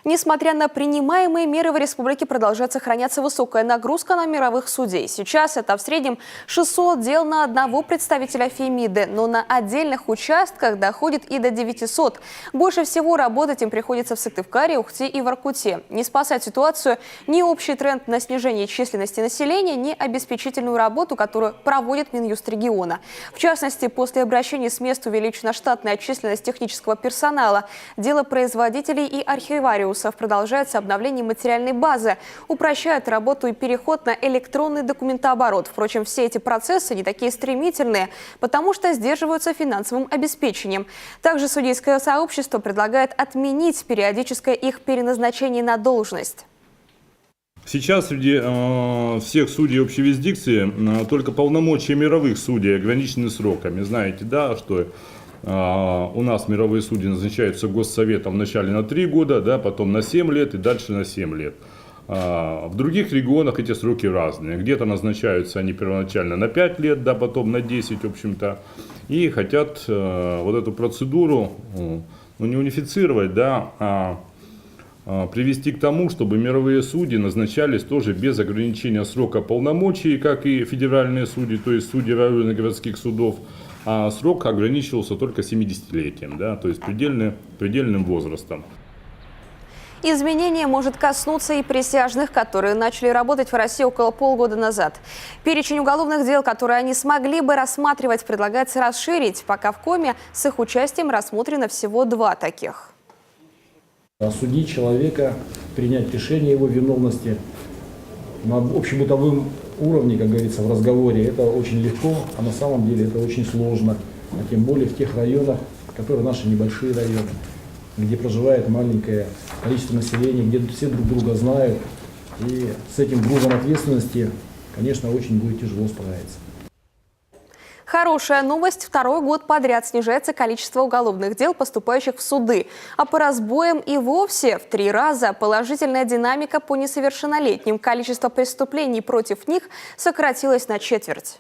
Несмотря на принимаемые меры, в республике продолжает сохраняться высокая нагрузка на мировых судей. Сейчас это в среднем 600 дел на одного представителя Фемиды, но на отдельных участках доходит и до 900. Больше всего работать им приходится в Сыктывкаре, Ухте и Воркуте. Не спасает ситуацию ни общий тренд на снижение численности населения, ни обеспечительную работу, которую проводит Минюст региона. В частности, после обращения с мест увеличена штатная численность технического персонала. Дело производителей и архивариусов продолжается обновление материальной базы, упрощает работу и переход на электронный документооборот. Впрочем, все эти процессы не такие стремительные, потому что сдерживаются финансовым обеспечением. Также судейское сообщество предлагает отменить периодическое их переназначение на должность. Сейчас среди всех судей общей юрисдикции только полномочия мировых судей ограничены сроками. Знаете, да, что у нас мировые судьи назначаются Госсоветом вначале на 3 года, да, потом на 7 лет и дальше на 7 лет. В других регионах эти сроки разные. Где-то назначаются они первоначально на 5 лет, да, потом на 10, в общем-то. И хотят вот эту процедуру не унифицировать, да, а привести к тому, чтобы мировые судьи назначались тоже без ограничения срока полномочий, как и федеральные судьи, то есть судьи районных городских судов, а срок ограничивался только 70-летием, да, то есть предельным возрастом. Изменение может коснуться и присяжных, которые начали работать в России около полгода назад. Перечень уголовных дел, которые они смогли бы рассматривать, предлагается расширить. Пока в Коме с их участием рассмотрено всего 2 таких. Осудить человека, принять решение его виновности на общебытовом уровне, как говорится, в разговоре, это очень легко, а на самом деле это очень сложно. А тем более в тех районах, которые наши небольшие районы, где проживает маленькое количество населения, где все друг друга знают. И с этим грузом ответственности, конечно, очень будет тяжело справиться. Хорошая новость. 2-й год подряд снижается количество уголовных дел, поступающих в суды. А по разбоям и вовсе в 3 раза. Положительная динамика по несовершеннолетним. Количество преступлений против них сократилось на 1/4.